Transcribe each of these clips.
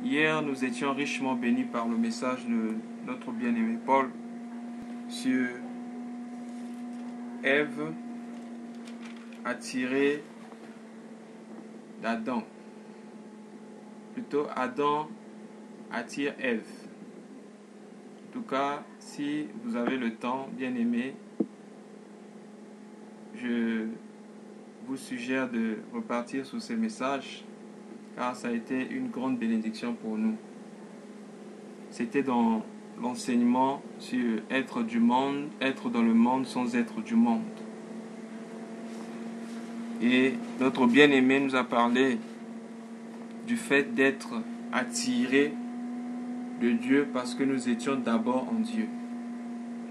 Hier, nous étions richement bénis par le message de notre bien-aimé Paul sur Ève attirée d'Adam. Plutôt, Adam attire Ève. En tout cas, si vous avez le temps, bien-aimé, je vous suggère de repartir sur ces messages, car ça a été une grande bénédiction pour nous. C'était dans l'enseignement sur être du monde, être dans le monde sans être du monde. Et notre bien-aimé nous a parlé du fait d'être attiré de Dieu parce que nous étions d'abord en Dieu.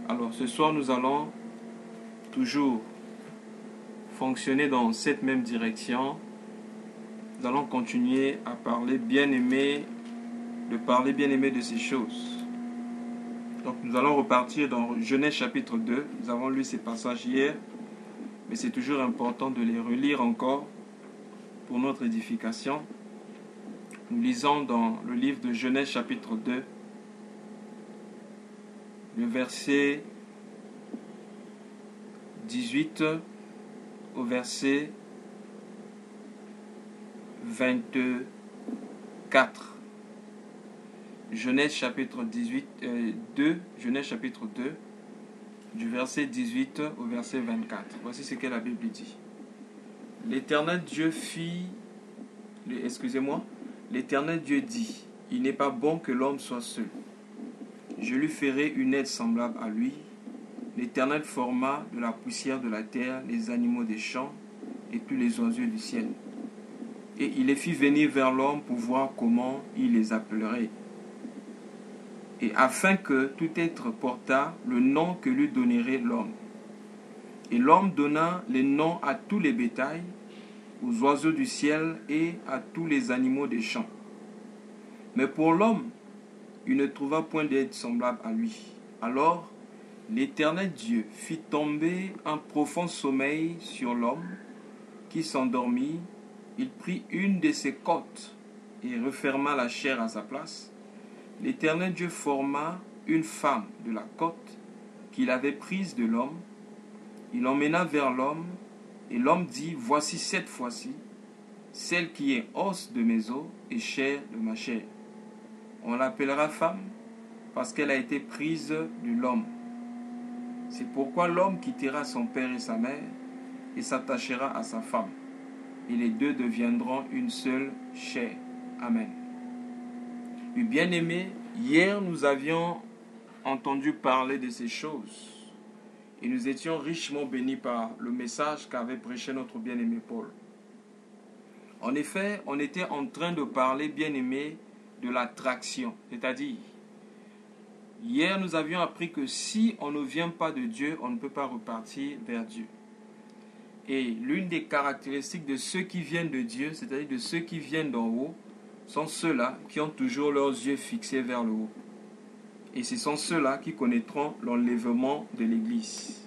Alors ce soir, nous allons toujours fonctionner dans cette même direction. Nous allons continuer à parler bien-aimé, de ces choses. Donc nous allons repartir dans Genèse chapitre 2. Nous avons lu ces passages hier, mais c'est toujours important de les relire encore pour notre édification. Nous lisons dans le livre de Genèse chapitre 2, le verset 18 au verset 24. Genèse chapitre 2, du verset 18 au verset 24. Voici ce que la Bible dit. L'Éternel Dieu L'Éternel Dieu dit, il n'est pas bon que l'homme soit seul. Je lui ferai une aide semblable à lui. L'Éternel forma de la poussière de la terre les animaux des champs et tous les oiseaux du ciel. Et il les fit venir vers l'homme pour voir comment il les appellerait. Et afin que tout être portât le nom que lui donnerait l'homme. Et l'homme donna les noms à tous les bétails, aux oiseaux du ciel et à tous les animaux des champs. Mais pour l'homme, il ne trouva point d'aide semblable à lui. Alors, l'Éternel Dieu fit tomber un profond sommeil sur l'homme, qui s'endormit. Il prit une de ses côtes et referma la chair à sa place. L'Éternel Dieu forma une femme de la côte qu'il avait prise de l'homme. Il l'emmena vers l'homme, et l'homme dit, voici cette fois-ci, celle qui est os de mes os et chair de ma chair. On l'appellera femme, parce qu'elle a été prise de l'homme. C'est pourquoi l'homme quittera son père et sa mère, et s'attachera à sa femme. Et les deux deviendront une seule chair. Amen. Et bien-aimés, hier nous avions entendu parler de ces choses. Et nous étions richement bénis par le message qu'avait prêché notre bien-aimé Paul. En effet, on était en train de parler, bien-aimé, de l'attraction. C'est-à-dire, hier nous avions appris que si on ne vient pas de Dieu, on ne peut pas repartir vers Dieu. Et l'une des caractéristiques de ceux qui viennent de Dieu, c'est-à-dire de ceux qui viennent d'en haut, sont ceux-là qui ont toujours leurs yeux fixés vers le haut. Et ce sont ceux-là qui connaîtront l'enlèvement de l'Église.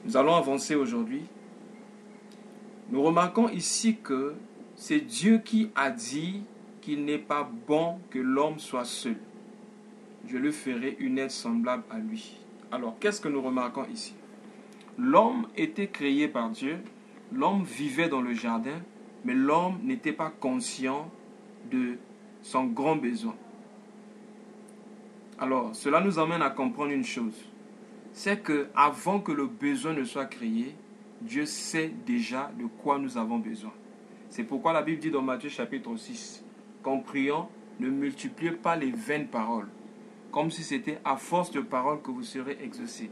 Nous allons avancer aujourd'hui. Nous remarquons ici que c'est Dieu qui a dit qu'il n'est pas bon que l'homme soit seul. Je lui ferai une aide semblable à lui. Alors, qu'est-ce que nous remarquons ici? L'homme était créé par Dieu, l'homme vivait dans le jardin, mais l'homme n'était pas conscient de son grand besoin. Alors, cela nous amène à comprendre une chose, c'est que avant que le besoin ne soit créé, Dieu sait déjà de quoi nous avons besoin. C'est pourquoi la Bible dit dans Matthieu chapitre 6, qu'en priant, ne multipliez pas les vaines paroles, comme si c'était à force de paroles que vous serez exaucés.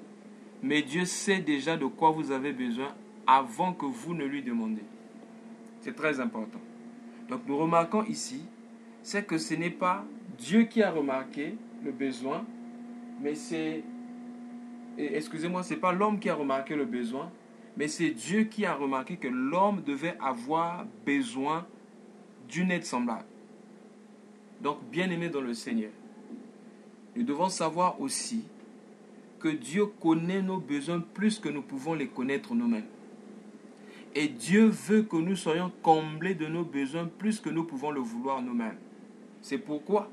Mais Dieu sait déjà de quoi vous avez besoin avant que vous ne lui demandiez. C'est très important. Donc nous remarquons ici, c'est que ce n'est pas Dieu qui a remarqué le besoin, mais c'est pas l'homme qui a remarqué le besoin, mais c'est Dieu qui a remarqué que l'homme devait avoir besoin d'une aide semblable. Donc, bien-aimés dans le Seigneur, nous devons savoir aussi que Dieu connaît nos besoins plus que nous pouvons les connaître nous-mêmes. Et Dieu veut que nous soyons comblés de nos besoins plus que nous pouvons le vouloir nous-mêmes. C'est pourquoi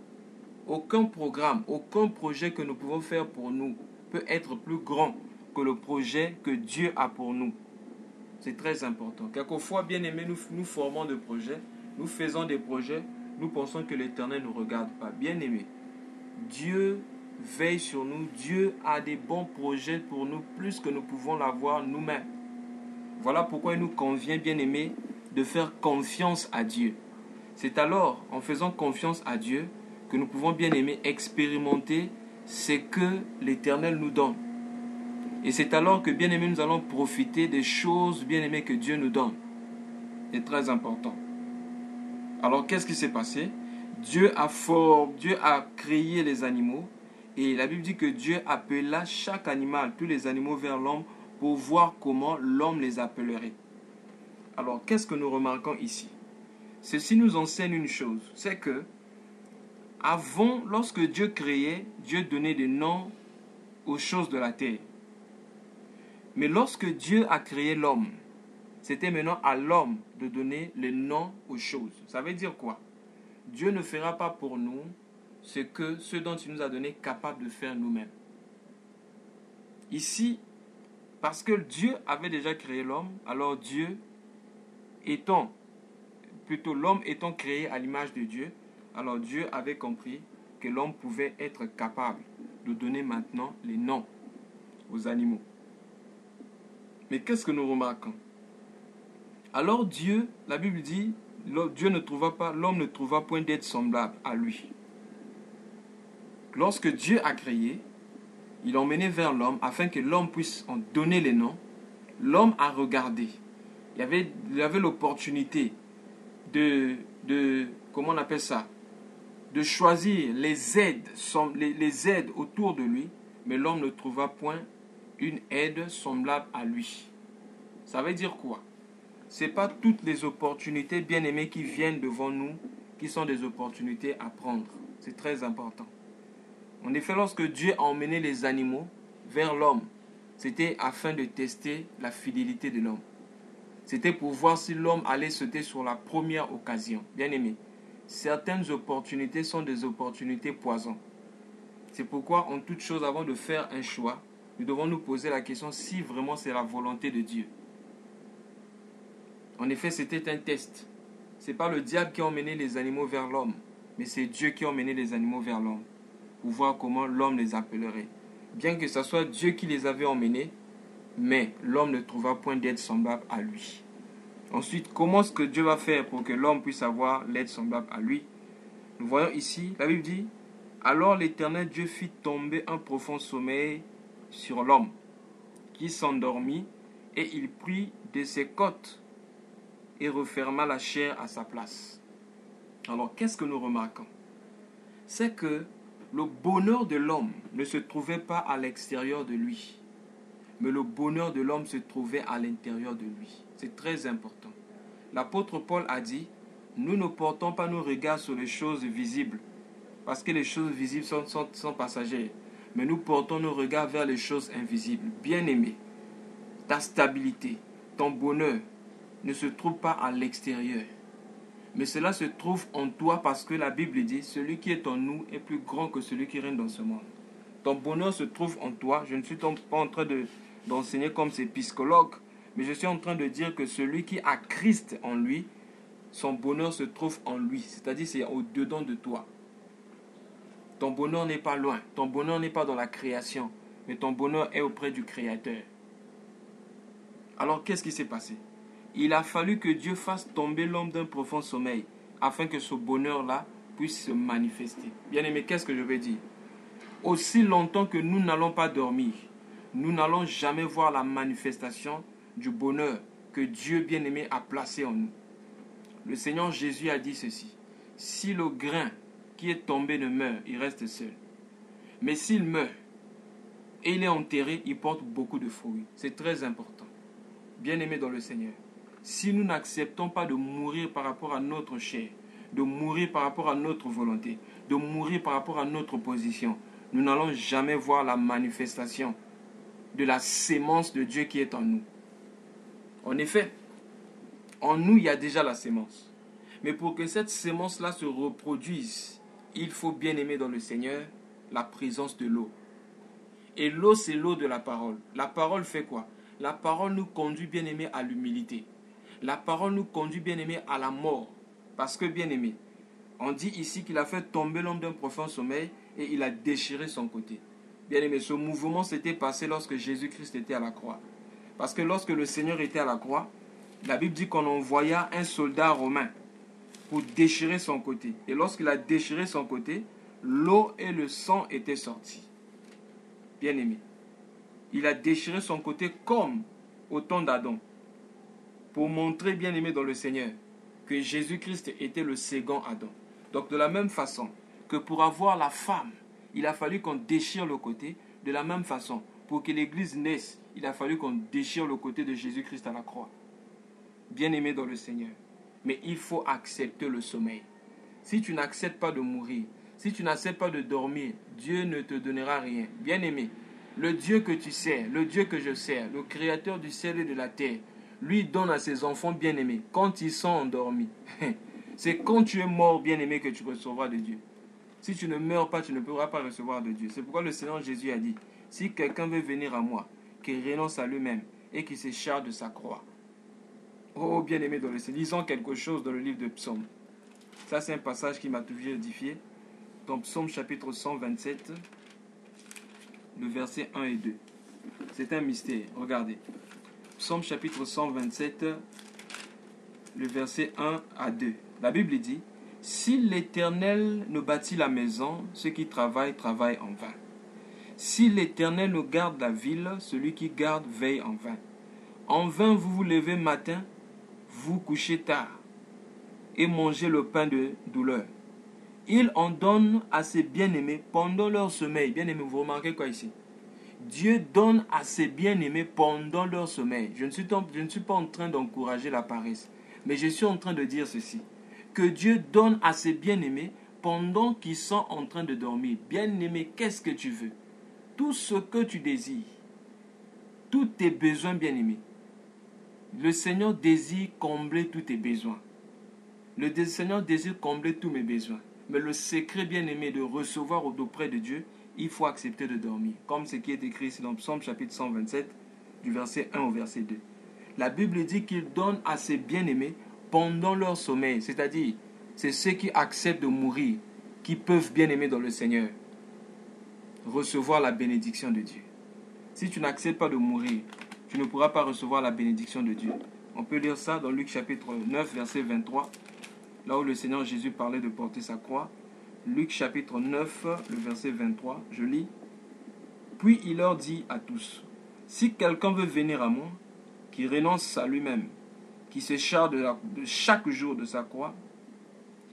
aucun programme, aucun projet que nous pouvons faire pour nous peut être plus grand que le projet que Dieu a pour nous. C'est très important. Quelquefois, bien aimés, nous formons des projets, nous faisons des projets, nous pensons que l'Éternel ne nous regarde pas. Bien aimés, Dieu veille sur nous, Dieu a des bons projets pour nous, plus que nous pouvons l'avoir nous-mêmes. Voilà pourquoi il nous convient, bien aimés, de faire confiance à Dieu. C'est alors, en faisant confiance à Dieu, que nous pouvons, bien aimés, expérimenter ce que l'Éternel nous donne. Et c'est alors que, bien aimés, nous allons profiter des choses, bien aimées, que Dieu nous donne. C'est très important. Alors, qu'est-ce qui s'est passé? Dieu a créé les animaux. Et la Bible dit que Dieu appela chaque animal, tous les animaux vers l'homme, pour voir comment l'homme les appellerait. Alors, qu'est-ce que nous remarquons ici? Ceci nous enseigne une chose, c'est que avant, lorsque Dieu créait, Dieu donnait des noms aux choses de la terre. Mais lorsque Dieu a créé l'homme, c'était maintenant à l'homme de donner les noms aux choses. Ça veut dire quoi? Dieu ne fera pas pour nous ce dont il nous a donné capable de faire nous-mêmes. Ici, parce que Dieu avait déjà créé l'homme, alors l'homme étant créé à l'image de Dieu, alors Dieu avait compris que l'homme pouvait être capable de donner maintenant les noms aux animaux. Mais qu'est-ce que nous remarquons? Alors Dieu, la Bible dit, l'homme ne trouva point d'être semblable à lui. Lorsque Dieu a créé, il a emmené vers l'homme afin que l'homme puisse en donner les noms. L'homme a regardé. Il avait l'opportunité comment on appelle ça? De choisir les aides autour de lui, mais l'homme ne trouva point une aide semblable à lui. Ça veut dire quoi? Ce n'est pas toutes les opportunités bien-aimées qui viennent devant nous qui sont des opportunités à prendre. C'est très important. En effet, lorsque Dieu a emmené les animaux vers l'homme, c'était afin de tester la fidélité de l'homme. C'était pour voir si l'homme allait sauter sur la première occasion. Bien-aimé, certaines opportunités sont des opportunités poison. C'est pourquoi, en toute chose, avant de faire un choix, nous devons nous poser la question si vraiment c'est la volonté de Dieu. En effet, c'était un test. Ce n'est pas le diable qui a emmené les animaux vers l'homme, mais c'est Dieu qui a emmené les animaux vers l'homme, pour voir comment l'homme les appellerait. Bien que ce soit Dieu qui les avait emmenés, mais l'homme ne trouva point d'aide semblable à lui. Ensuite, comment est-ce que Dieu va faire pour que l'homme puisse avoir l'aide semblable à lui? Nous voyons ici, la Bible dit, alors l'Éternel Dieu fit tomber un profond sommeil sur l'homme, qui s'endormit, et il prit de ses côtes et referma la chair à sa place. Alors, qu'est-ce que nous remarquons? C'est que le bonheur de l'homme ne se trouvait pas à l'extérieur de lui, mais le bonheur de l'homme se trouvait à l'intérieur de lui. C'est très important. L'apôtre Paul a dit, nous ne portons pas nos regards sur les choses visibles, parce que les choses visibles sont passagères, mais nous portons nos regards vers les choses invisibles. Bien-aimé, ta stabilité, ton bonheur ne se trouve pas à l'extérieur, mais cela se trouve en toi parce que la Bible dit, celui qui est en nous est plus grand que celui qui règne dans ce monde. Ton bonheur se trouve en toi. Je ne suis pas en train d'enseigner comme ces psychologues, mais je suis en train de dire que celui qui a Christ en lui, son bonheur se trouve en lui, c'est-à-dire c'est au-dedans de toi. Ton bonheur n'est pas loin, ton bonheur n'est pas dans la création, mais ton bonheur est auprès du Créateur. Alors qu'est-ce qui s'est passé? Il a fallu que Dieu fasse tomber l'homme d'un profond sommeil, afin que ce bonheur-là puisse se manifester. Bien-aimé, qu'est-ce que je veux dire? Aussi longtemps que nous n'allons pas dormir, nous n'allons jamais voir la manifestation du bonheur que Dieu bien-aimé a placé en nous. Le Seigneur Jésus a dit ceci, si le grain qui est tombé ne meurt, il reste seul. Mais s'il meurt et il est enterré, il porte beaucoup de fruits. C'est très important. Bien-aimé dans le Seigneur, si nous n'acceptons pas de mourir par rapport à notre chair, de mourir par rapport à notre volonté, de mourir par rapport à notre position, nous n'allons jamais voir la manifestation de la sémence de Dieu qui est en nous. En effet, en nous, il y a déjà la sémence. Mais pour que cette sémence-là se reproduise, il faut, bien aimé dans le Seigneur, la présence de l'eau. Et l'eau, c'est l'eau de la parole. La parole fait quoi? La parole nous conduit, bien aimé, à l'humilité. La parole nous conduit, bien aimé, à la mort. Parce que, bien aimé, on dit ici qu'il a fait tomber l'homme d'un profond sommeil et il a déchiré son côté. Bien aimé, ce mouvement s'était passé lorsque Jésus-Christ était à la croix. Parce que lorsque le Seigneur était à la croix, la Bible dit qu'on envoya un soldat romain pour déchirer son côté. Et lorsqu'il a déchiré son côté, l'eau et le sang étaient sortis. Bien aimé, il a déchiré son côté comme au temps d'Adam, pour montrer, bien aimé dans le Seigneur, que Jésus-Christ était le second Adam. Donc de la même façon que pour avoir la femme, il a fallu qu'on déchire le côté, de la même façon, pour que l'Église naisse, il a fallu qu'on déchire le côté de Jésus-Christ à la croix. Bien aimé dans le Seigneur. Mais il faut accepter le sommeil. Si tu n'acceptes pas de mourir, si tu n'acceptes pas de dormir, Dieu ne te donnera rien. Bien aimé, le Dieu que tu sers, le Dieu que je sers, le Créateur du ciel et de la terre, lui donne à ses enfants bien-aimés quand ils sont endormis. C'est quand tu es mort, bien-aimé, que tu recevras de Dieu. Si tu ne meurs pas, tu ne pourras pas recevoir de Dieu. C'est pourquoi le Seigneur Jésus a dit, si quelqu'un veut venir à moi, qu'il renonce à lui-même et qu'il se charge de sa croix. Oh, bien-aimé dans le Seigneur, lisons quelque chose dans le livre de Psaume. Ça, c'est un passage qui m'a toujours édifié. Dans Psaume chapitre 127, le verset 1 et 2. C'est un mystère, regardez. Psaume chapitre 127, le verset 1 à 2. La Bible dit, « Si l'Éternel nous bâtit la maison, ceux qui travaillent, travaillent en vain. Si l'Éternel nous garde la ville, celui qui garde veille en vain. En vain vous vous levez matin, vous couchez tard, et mangez le pain de douleur. Il en donne à ses bien-aimés pendant leur sommeil. » Bien-aimés, vous remarquez quoi ici? Dieu donne à ses bien-aimés pendant leur sommeil. Je ne suis pas en train d'encourager la paresse, mais je suis en train de dire ceci. Que Dieu donne à ses bien-aimés pendant qu'ils sont en train de dormir. Bien-aimé, qu'est-ce que tu veux? Tout ce que tu désires, tous tes besoins, bien-aimés. Le Seigneur désire combler tous tes besoins. Le Seigneur désire combler tous mes besoins. Mais le secret, bien-aimé, de recevoir auprès de Dieu, il faut accepter de dormir. Comme ce qui est écrit ici dans Psaume chapitre 127, du verset 1 au verset 2. La Bible dit qu'il donne à ses bien-aimés pendant leur sommeil. C'est-à-dire, c'est ceux qui acceptent de mourir, qui peuvent, bien-aimés dans le Seigneur, recevoir la bénédiction de Dieu. Si tu n'acceptes pas de mourir, tu ne pourras pas recevoir la bénédiction de Dieu. On peut lire ça dans Luc chapitre 9, verset 23, là où le Seigneur Jésus parlait de porter sa croix. Luc chapitre 9, le verset 23, je lis. « Puis il leur dit à tous, si quelqu'un veut venir à moi, qu'il renonce à lui-même, qui se charge de chaque jour de sa croix,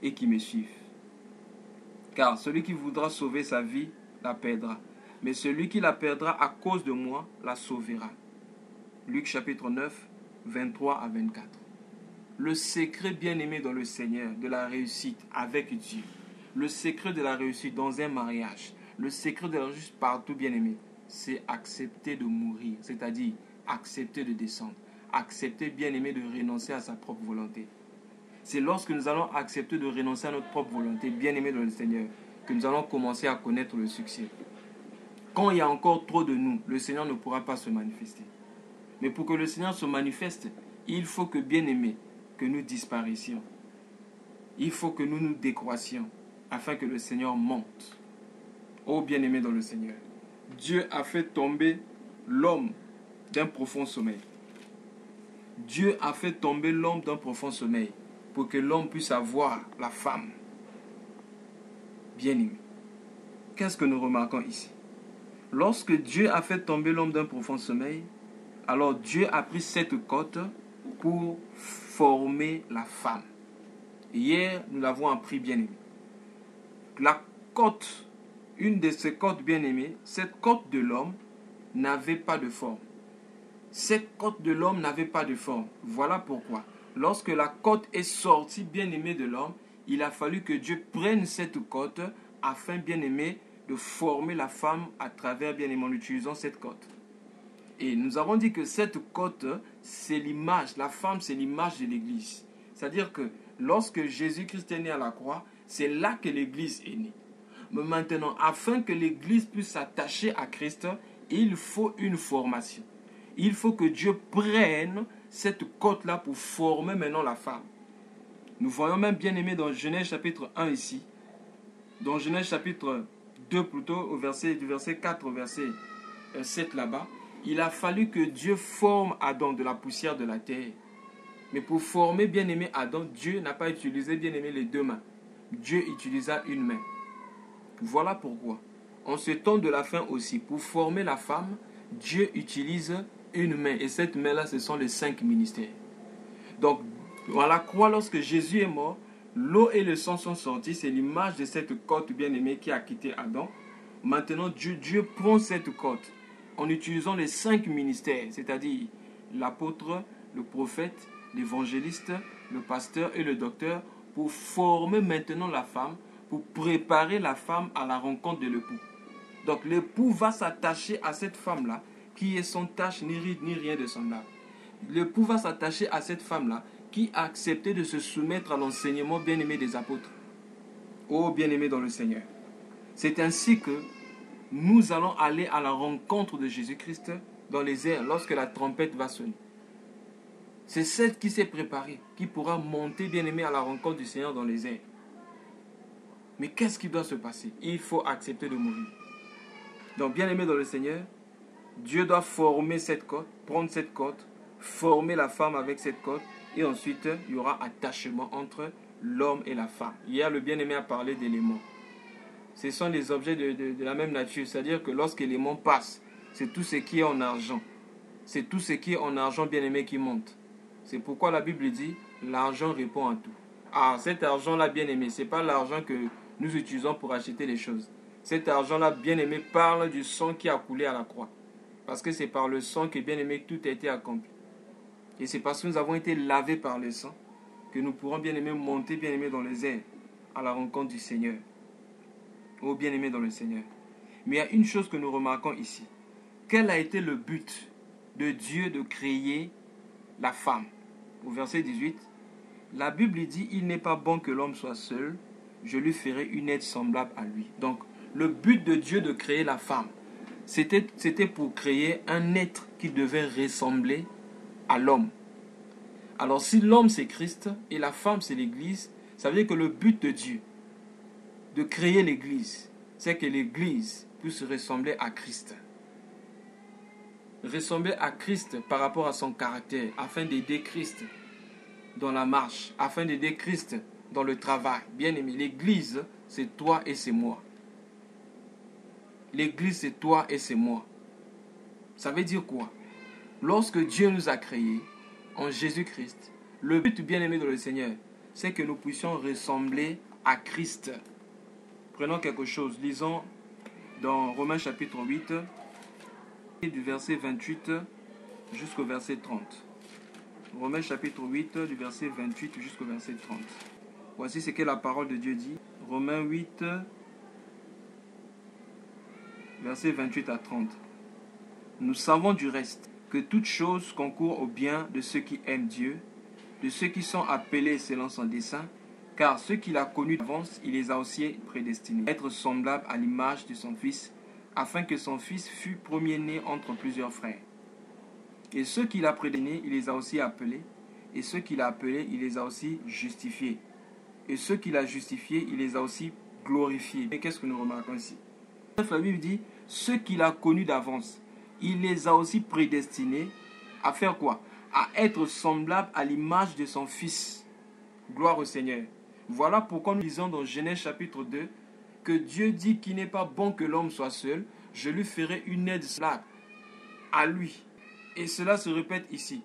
et qui me suive. Car celui qui voudra sauver sa vie, la perdra. Mais celui qui la perdra à cause de moi, la sauvera. » Luc chapitre 9, 23 à 24. Le secret bien-aimé dans le Seigneur de la réussite avec Dieu, le secret de la réussite dans un mariage, le secret de la réussite partout, bien-aimé, c'est accepter de mourir, c'est-à-dire accepter de descendre, accepter, bien-aimé, de renoncer à sa propre volonté. C'est lorsque nous allons accepter de renoncer à notre propre volonté, bien-aimé dans le Seigneur, que nous allons commencer à connaître le succès. Quand il y a encore trop de nous, le Seigneur ne pourra pas se manifester. Mais pour que le Seigneur se manifeste, il faut que, bien-aimé, que nous disparissions. Il faut que nous nous décroissions, afin que le Seigneur monte. Ô bien-aimé dans le Seigneur, Dieu a fait tomber l'homme d'un profond sommeil. Dieu a fait tomber l'homme d'un profond sommeil pour que l'homme puisse avoir la femme. Bien-aimé, qu'est-ce que nous remarquons ici? Lorsque Dieu a fait tomber l'homme d'un profond sommeil, alors Dieu a pris cette côte pour former la femme. Hier, nous l'avons appris, bien-aimé. La côte, une de ces côtes bien-aimées, cette côte de l'homme n'avait pas de forme. Cette côte de l'homme n'avait pas de forme. Voilà pourquoi, lorsque la côte est sortie, bien-aimée, de l'homme, il a fallu que Dieu prenne cette côte afin, bien-aimé, de former la femme à travers, bien-aimé, en utilisant cette côte. Et nous avons dit que cette côte, c'est l'image, la femme, c'est l'image de l'Église. C'est-à-dire que lorsque Jésus-Christ est né à la croix, c'est là que l'Église est née. Mais maintenant, afin que l'Église puisse s'attacher à Christ, il faut une formation. Il faut que Dieu prenne cette côte-là pour former maintenant la femme. Nous voyons même bien aimé dans Genèse chapitre 1 ici, dans Genèse chapitre 2 plutôt, du verset 4 au verset 7 là-bas, il a fallu que Dieu forme Adam de la poussière de la terre. Mais pour former bien-aimé Adam, Dieu n'a pas utilisé bien-aimé les deux mains. Dieu utilisa une main. Voilà pourquoi, en ce temps de la fin aussi, pour former la femme, Dieu utilise une main. Et cette main-là, ce sont les 5 ministères. Donc, à la croix, lorsque Jésus est mort, l'eau et le sang sont sortis. C'est l'image de cette côte bien-aimée qui a quitté Adam. Maintenant, Dieu prend cette côte en utilisant les 5 ministères, c'est-à-dire l'apôtre, le prophète, l'évangéliste, le pasteur et le docteur, pour former maintenant la femme, pour préparer la femme à la rencontre de l'époux. Donc l'époux va s'attacher à cette femme-là, qui est sans tache ni ride ni rien de semblable. L'époux va s'attacher à cette femme-là, qui a accepté de se soumettre à l'enseignement bien-aimé des apôtres. Oh bien-aimé dans le Seigneur. C'est ainsi que nous allons aller à la rencontre de Jésus-Christ dans les airs lorsque la trompette va sonner. C'est celle qui s'est préparée, qui pourra monter bien-aimé à la rencontre du Seigneur dans les airs. Mais qu'est-ce qui doit se passer? Il faut accepter de mourir. Donc bien-aimé dans le Seigneur, Dieu doit former cette côte, prendre cette côte, former la femme avec cette côte, et ensuite il y aura attachement entre l'homme et la femme. Hier, le bien-aimé a parlé d'éléments. Ce sont des objets de la même nature, c'est-à-dire que lorsque l'élément passe, c'est tout ce qui est en argent. C'est tout ce qui est en argent bien-aimé qui monte. C'est pourquoi la Bible dit, l'argent répond à tout. Ah, cet argent-là bien-aimé, ce n'est pas l'argent que nous utilisons pour acheter les choses. Cet argent-là bien-aimé parle du sang qui a coulé à la croix. Parce que c'est par le sang que bien-aimé tout a été accompli. Et c'est parce que nous avons été lavés par le sang que nous pourrons bien-aimé monter bien-aimé dans les airs à la rencontre du Seigneur. Oh bien-aimé dans le Seigneur. Mais il y a une chose que nous remarquons ici. Quel a été le but de Dieu de créer la femme? Au verset 18, la Bible dit, il n'est pas bon que l'homme soit seul, je lui ferai une aide semblable à lui. Donc, le but de Dieu de créer la femme, c'était pour créer un être qui devait ressembler à l'homme. Alors, si l'homme c'est Christ et la femme c'est l'Église, ça veut dire que le but de Dieu de créer l'Église, c'est que l'Église puisse ressembler à Christ. Ressembler à Christ par rapport à son caractère, afin d'aider Christ dans la marche, afin d'aider Christ dans le travail. Bien aimé, l'Église, c'est toi et c'est moi. L'Église, c'est toi et c'est moi. Ça veut dire quoi? Lorsque Dieu nous a créés en Jésus-Christ, le but bien aimé dans le Seigneur, c'est que nous puissions ressembler à Christ. Prenons quelque chose, lisons dans Romains chapitre 8, du verset 28 jusqu'au verset 30. Romains chapitre 8, du verset 28 jusqu'au verset 30. Voici ce que la parole de Dieu dit. Romains 8, verset 28 à 30. Nous savons du reste que toute chose concourt au bien de ceux qui aiment Dieu, de ceux qui sont appelés selon son dessein, car ceux qu'il a connus d'avance, il les a aussi prédestinés à être semblables à l'image de son Fils, afin que son Fils fût premier-né entre plusieurs frères. Et ceux qu'il a prédestinés, il les a aussi appelés, et ceux qu'il a appelés, il les a aussi justifiés. Et ceux qu'il a justifiés, il les a aussi glorifiés. Et qu'est-ce que nous remarquons ici? La Bible dit, ceux qu'il a connus d'avance, il les a aussi prédestinés à faire quoi? À être semblables à l'image de son Fils. Gloire au Seigneur. Voilà pourquoi nous lisons dans Genèse chapitre 2 que Dieu dit qu'il n'est pas bon que l'homme soit seul, je lui ferai une aide semblable à lui. Et cela se répète ici.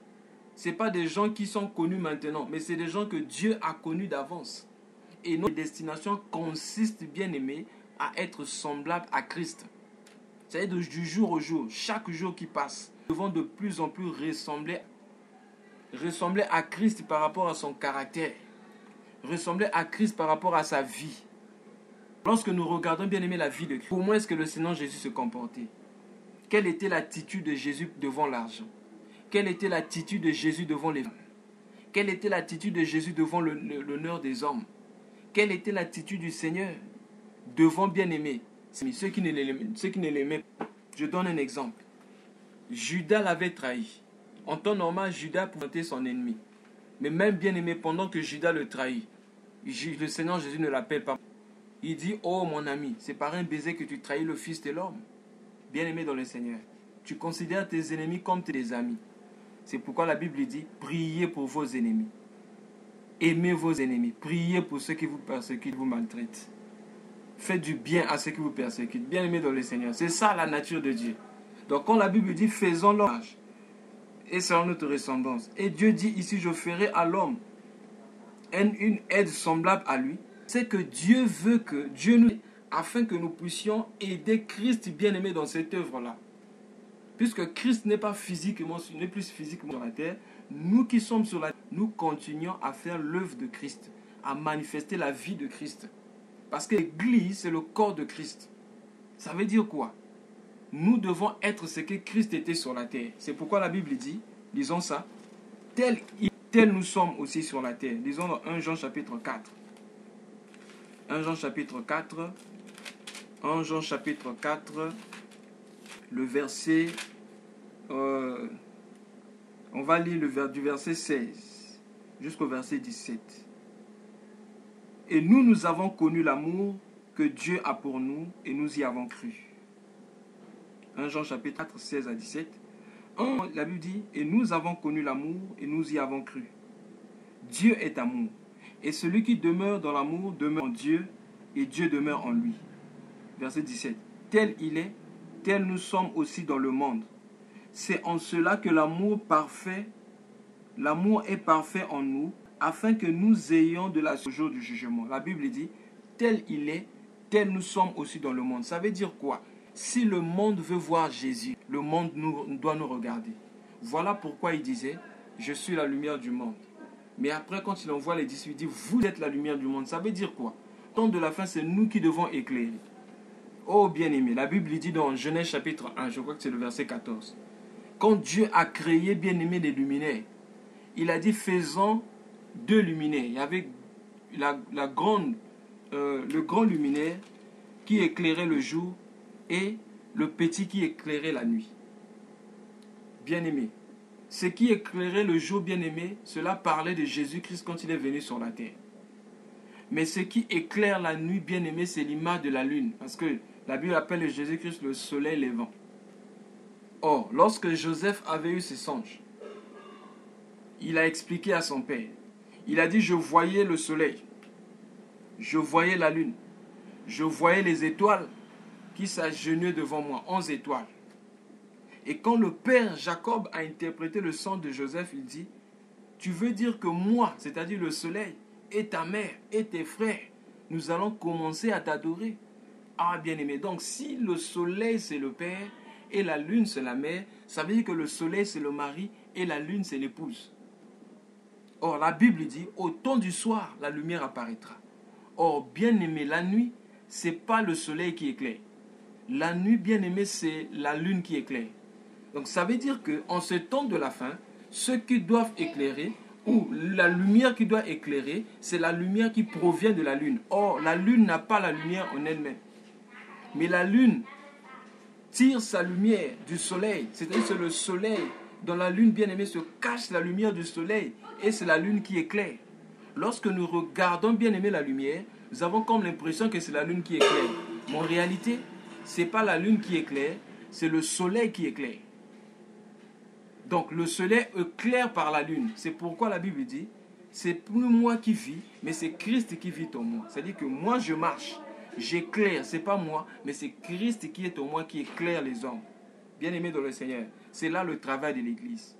Ce n'est pas des gens qui sont connus maintenant, mais c'est des gens que Dieu a connus d'avance. Et notre destination consiste, bien aimé, à être semblable à Christ. C'est-à-dire du jour au jour, chaque jour qui passe, nous devons de plus en plus ressembler à Christ par rapport à son caractère. Ressembler à Christ par rapport à sa vie. Lorsque nous regardons bien aimé la vie de Christ, comment est-ce que le Seigneur Jésus se comportait? Quelle était l'attitude de Jésus devant l'argent? Quelle était l'attitude de Jésus devant les femmes? Quelle était l'attitude de Jésus devant l'honneur des hommes? Quelle était l'attitude du Seigneur devant bien-aimé? Ceux qui ne l'aimaient pas. Je donne un exemple. Judas l'avait trahi. En temps normal, Judas pouvait être son ennemi. Mais même bien-aimé, pendant que Judas le trahit, le Seigneur Jésus ne l'appelle pas. Il dit, oh mon ami, c'est par un baiser que tu trahis le Fils de l'homme. Bien-aimé dans le Seigneur, tu considères tes ennemis comme tes amis. C'est pourquoi la Bible dit, priez pour vos ennemis. Aimez vos ennemis. Priez pour ceux qui vous persécutent, vous maltraitent. Faites du bien à ceux qui vous persécutent. Bien-aimé dans le Seigneur. C'est ça la nature de Dieu. Donc quand la Bible dit, faisons l'homme et selon notre ressemblance. Et Dieu dit ici, je ferai à l'homme une aide semblable à lui. C'est que Dieu veut que Dieu nous, afin que nous puissions aider Christ bien-aimé dans cette œuvre-là. Puisque Christ n'est pas physiquement, n'est plus physiquement sur la terre, nous qui sommes sur la terre, nous continuons à faire l'œuvre de Christ, à manifester la vie de Christ. Parce que l'Église, c'est le corps de Christ. Ça veut dire quoi? Nous devons être ce que Christ était sur la terre. C'est pourquoi la Bible dit, disons ça, tel nous sommes aussi sur la terre. Disons dans 1 Jean chapitre 4. 1 Jean chapitre 4. 1 Jean chapitre 4. Le verset... on va lire du verset 16 jusqu'au verset 17. Et nous avons connu l'amour que Dieu a pour nous et nous y avons cru. 1 Jean chapitre 4, 16 à 17. La Bible dit, et nous avons connu l'amour et nous y avons cru. Dieu est amour. Et celui qui demeure dans l'amour demeure en Dieu et Dieu demeure en lui. Verset 17. Tel il est, tel nous sommes aussi dans le monde. C'est en cela que l'amour est parfait en nous, afin que nous ayons de la joie au jour du jugement. La Bible dit, tel il est, tel nous sommes aussi dans le monde. Ça veut dire quoi? Si le monde veut voir Jésus, le monde doit nous regarder. Voilà pourquoi il disait, je suis la lumière du monde. Mais après, quand il envoie les disciples, il dit, vous êtes la lumière du monde. Ça veut dire quoi? Au temps de la fin, c'est nous qui devons éclairer. Oh bien-aimé, la Bible dit dans Genèse chapitre 1, je crois que c'est le verset 14. Quand Dieu a créé, bien-aimé, les luminaires, il a dit, faisons 2 luminaires. Il y avait le grand luminaire qui éclairait le jour et le petit qui éclairait la nuit. Bien-aimé, ce qui éclairait le jour, bien-aimé, cela parlait de Jésus-Christ quand il est venu sur la terre. Mais ce qui éclaire la nuit, bien-aimé, c'est l'image de la lune. Parce que la Bible appelle Jésus-Christ le soleil levant. Or, lorsque Joseph avait eu ses songes, il a expliqué à son père. Il a dit, je voyais le soleil, je voyais la lune, je voyais les étoiles qui s'agenouillaient devant moi, 11 étoiles. Et quand le père Jacob a interprété le songe de Joseph, il dit, tu veux dire que moi, c'est-à-dire le soleil, et ta mère, et tes frères, nous allons commencer à t'adorer. Ah bien-aimé, donc si le soleil c'est le père, et la lune c'est la mère, ça veut dire que le soleil c'est le mari, et la lune c'est l'épouse. Or la Bible dit, au temps du soir, la lumière apparaîtra. Or bien-aimé, la nuit, c'est pas le soleil qui éclaire. La nuit, bien-aimé, c'est la lune qui éclaire. Donc ça veut dire qu'en ce temps de la fin, ceux qui doivent éclairer, ou la lumière qui doit éclairer, c'est la lumière qui provient de la lune. Or, la lune n'a pas la lumière en elle-même. Mais la lune tire sa lumière du soleil. C'est-à-dire que c'est le soleil. Dans la lune, bien-aimé, se cache la lumière du soleil. Et c'est la lune qui éclaire. Lorsque nous regardons, bien-aimé, la lumière, nous avons comme l'impression que c'est la lune qui éclaire. Mais en réalité, ce n'est pas la lune qui éclaire, c'est le soleil qui éclaire. Donc le soleil éclaire par la lune. C'est pourquoi la Bible dit, c'est plus moi qui vis, mais c'est Christ qui vit en moi. C'est-à-dire que moi je marche, j'éclaire, c'est pas moi, mais c'est Christ qui est en moi qui éclaire les hommes. Bien-aimés dans le Seigneur, c'est là le travail de l'Église.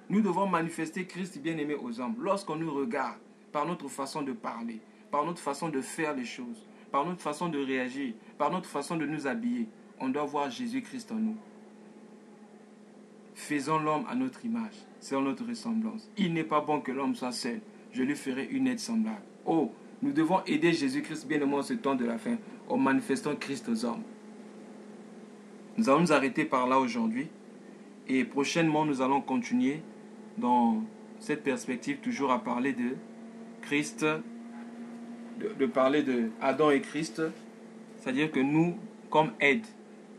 Nous devons manifester Christ bien-aimé aux hommes. Lorsqu'on nous regarde, par notre façon de parler, par notre façon de faire les choses, par notre façon de réagir, par notre façon de nous habiller, on doit voir Jésus-Christ en nous. Faisons l'homme à notre image, selon notre ressemblance. Il n'est pas bon que l'homme soit seul. Je lui ferai une aide semblable. Oh, nous devons aider Jésus-Christ bien-aimé en ce temps de la fin, en manifestant Christ aux hommes. Nous allons nous arrêter par là aujourd'hui. Et prochainement, nous allons continuer dans cette perspective toujours à parler de Christ, de parler de Adam et Christ, c'est-à-dire que nous, comme aide,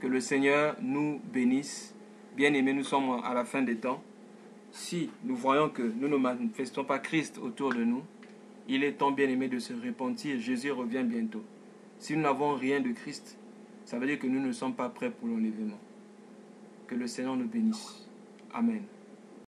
que le Seigneur nous bénisse. Bien-aimés, nous sommes à la fin des temps. Si nous voyons que nous ne manifestons pas Christ autour de nous, il est temps, bien-aimé, de se repentir. Jésus revient bientôt. Si nous n'avons rien de Christ, ça veut dire que nous ne sommes pas prêts pour l'enlèvement. Que le Seigneur nous bénisse. Amen.